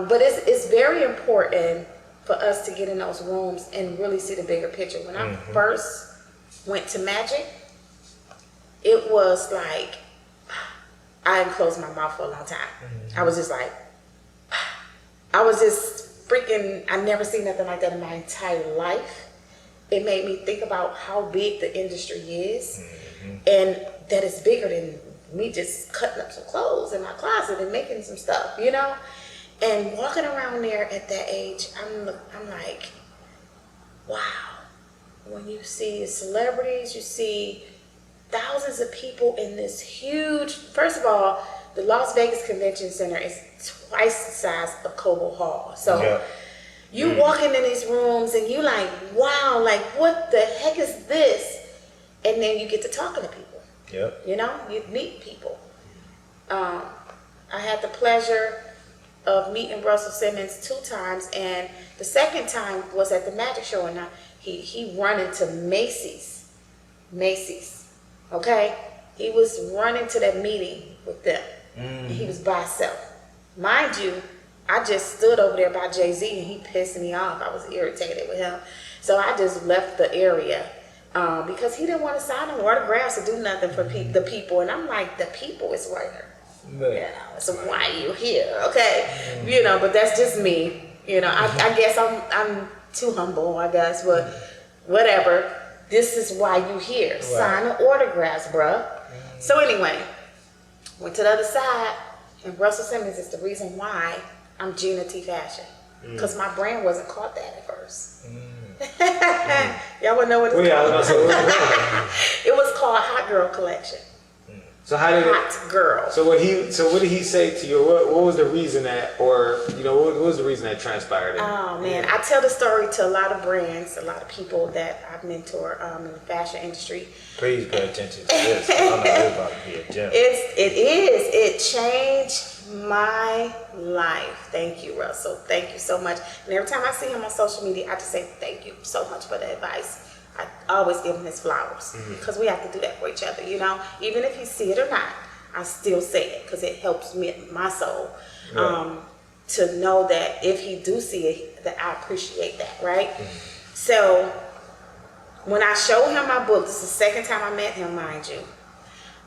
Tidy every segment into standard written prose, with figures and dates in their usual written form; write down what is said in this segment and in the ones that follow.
But it's very important for us to get in those rooms and really see the bigger picture. When I first went to Magic, it was like I hadn't closed my mouth for a long time. I was just like, I was just freaking, I never seen nothing like that in my entire life. It made me think about how big the industry is and that it's bigger than me just cutting up some clothes in my closet and making some stuff, you know? And walking around there at that age, I'm like, wow. When you see celebrities, you see thousands of people in this huge, first of all, the Las Vegas Convention Center is twice the size of Cobo Hall. So you walking in these rooms and you like, wow, like what the heck is this? And then you get to talking to people. You know, you meet people. I had the pleasure of meeting Russell Simmons 2 times, and the second time was at the Magic Show, and he run into Macy's, okay? He was running to that meeting with them, and he was by himself. Mind you, I just stood over there by Jay-Z, and he pissed me off. I was irritated with him, so I just left the area because he didn't want to sign no autographs or do nothing for the people, and I'm like, the people is right here. Yeah, so why you here? Okay, you know, but that's just me. You know, I guess I'm too humble, I guess, but whatever. This is why you here. Sign the autographs, bruh. So anyway, went to the other side, and Russell Simmons is the reason why I'm Gina T Fashion, because my brand wasn't called that at first. Y'all wanna know what it's called? It was called Hot Girl Collection. So how did Hot girl. So what did he say to you? What was the reason that, or you know, what was the reason that transpired? Oh man, I tell the story to a lot of brands, a lot of people that I've mentored in the fashion industry. Please pay attention to this. I know it's about to be a gem. It changed my life. Thank you, Russell. Thank you so much. And every time I see him on social media, I just say thank you so much for the advice. I always give him his flowers because we have to do that for each other, you know. Even if he see it or not, I still say it because it helps me, my soul, to know that if he do see it, that I appreciate that, right? So when I showed him my book, this is the second time I met him, mind you.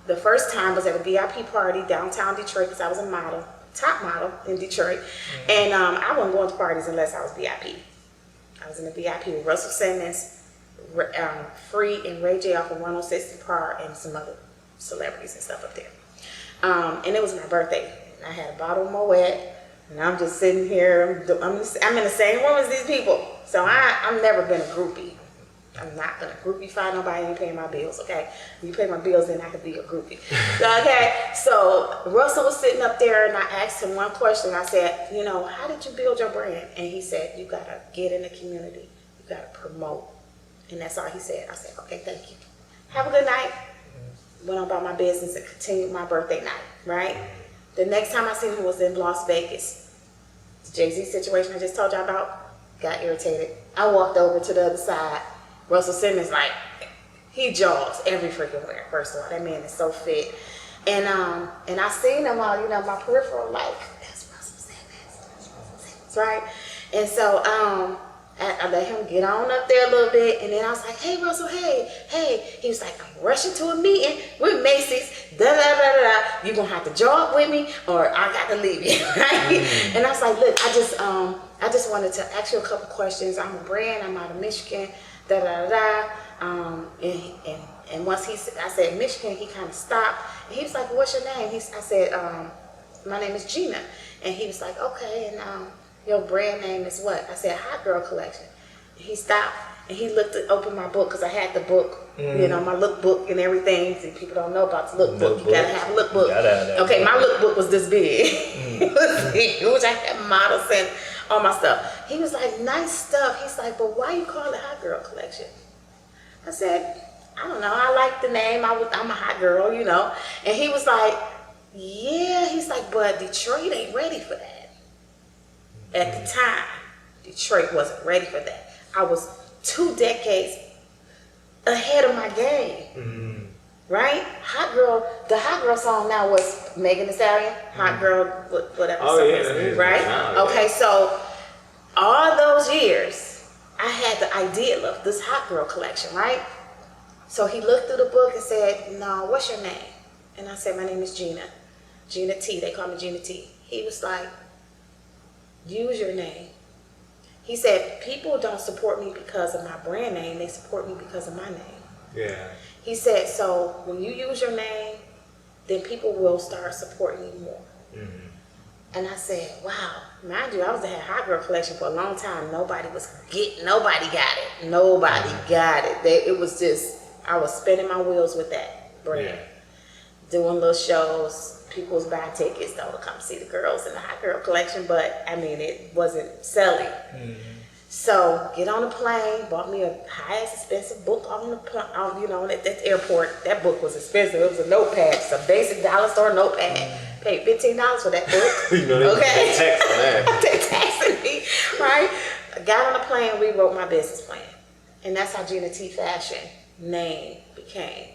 The first time was at a VIP party downtown Detroit because I was a model, top model in Detroit, and I wasn't going to parties unless I was VIP. I was in the VIP with Russell Simmons, Free and Ray J off of 106 and Par, and some other celebrities and stuff up there. And it was my birthday. And I had a bottle of Moet, and I'm just sitting here. I'm in the same room as these people. So I've never been a groupie. I'm not gonna groupify nobody. Ain't paying my bills, okay? When you pay my bills, then I could be a groupie. Okay. So Russell was sitting up there, and I asked him one question. I said, you know, how did you build your brand? And he said, you gotta get in the community. You gotta promote. And that's all he said. I said, okay, thank you. Have a good night. Went on about my business and continued my birthday night, right? The next time I seen him was in Las Vegas. The Jay-Z situation I just told y'all about, got irritated. I walked over to the other side. Russell Simmons, like, he jogs every freaking where. First of all, that man is so fit. And I seen him all, you know, my peripheral, like, that's Russell Simmons, right? And so, I let him get on up there a little bit, and then I was like, hey, Russell, hey. He was like, I'm rushing to a meeting with Macy's, da-da-da-da-da. You're going to have to jog with me, or I got to leave you, right? And I was like, look, I just wanted to ask you a couple questions. I'm a brand, I'm out of Michigan, da-da-da-da. And once I said Michigan, he kind of stopped. And he was like, what's your name? I said, my name is Gina. And he was like, okay, and your brand name is what? I said, Hot Girl Collection. And he stopped and he opened my book because I had the book, you know, my lookbook and everything. See, people don't know about the lookbook. You gotta have a lookbook. Okay, my lookbook was this big. Which I had models and all my stuff. He was like, nice stuff. He's like, but why you call it Hot Girl Collection? I said, I don't know. I like the name. I'm a hot girl, you know. And he was like, yeah. He's like, but Detroit ain't ready for that. At the time, Detroit wasn't ready for that. I was 2 decades ahead of my game. right? The Hot Girl song now was Megan Thee Stallion, Hot Girl, whatever. Oh, song yeah, is, that is right? now, yeah. Okay, so all those years, I had the idea of this Hot Girl collection, right? So he looked through the book and said, "No, what's your name?" And I said, "My name is Gina. Gina T. They call me Gina T." He was like, "Use your name." He said, "People don't support me because of my brand name. They support me because of my name." Yeah. He said, "So when you use your name, then people will start supporting you more." Mm-hmm. And I said, "Wow." Mind you, I was had Hot Girl collection for a long time. Nobody got it. Nobody got it. It was just, I was spinning my wheels with that brand. Yeah. Doing little shows. People was buying tickets though to come see the girls in the Hot Girl collection, but I mean, it wasn't selling. Mm-hmm. So get on a plane, bought me a highest expensive book on the at that airport. That book was expensive. It was a notepad, it's a basic dollar store notepad. Paid $15 for that book. You know, they text on that. They texted me, right? I got on a plane, rewrote my business plan. And that's how Gina T Fashion name became.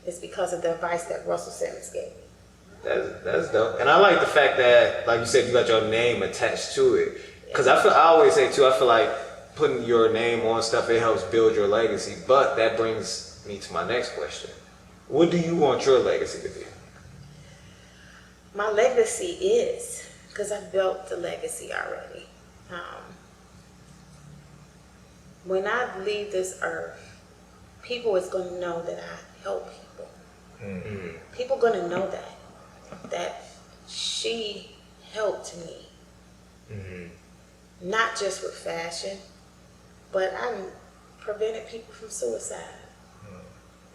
It's because of the advice that Russell Simmons gave me. That's dope. And I like the fact that, like you said, you got your name attached to it. Because I always say too, I feel like putting your name on stuff, it helps build your legacy. But that brings me to my next question. What do you want your legacy to be? My legacy is, because I've built the legacy already. When I leave this earth, people is going to know that I help people. Mm-hmm. People going to know that she helped me. Mm-hmm. Not just with fashion, but I prevented people from suicide.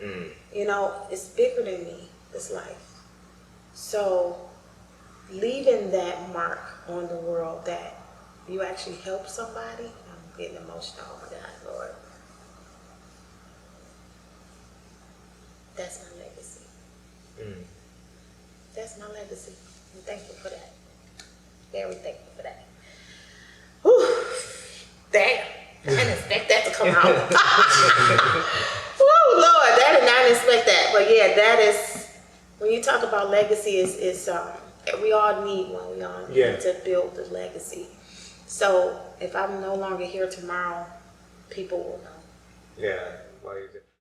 Mm-hmm. You know, it's bigger than me, this life. So leaving that mark on the world that you actually help somebody, I'm getting emotional. Oh my God, Lord. That's my legacy. That's my legacy. I'm thankful for that. Very thankful for that. Whew. Damn. I didn't expect that to come out. Woo, Lord, I did not expect that. But yeah, that is, when you talk about legacy, is we all need one. We all need to build the legacy. So if I'm no longer here tomorrow, people will know. Yeah.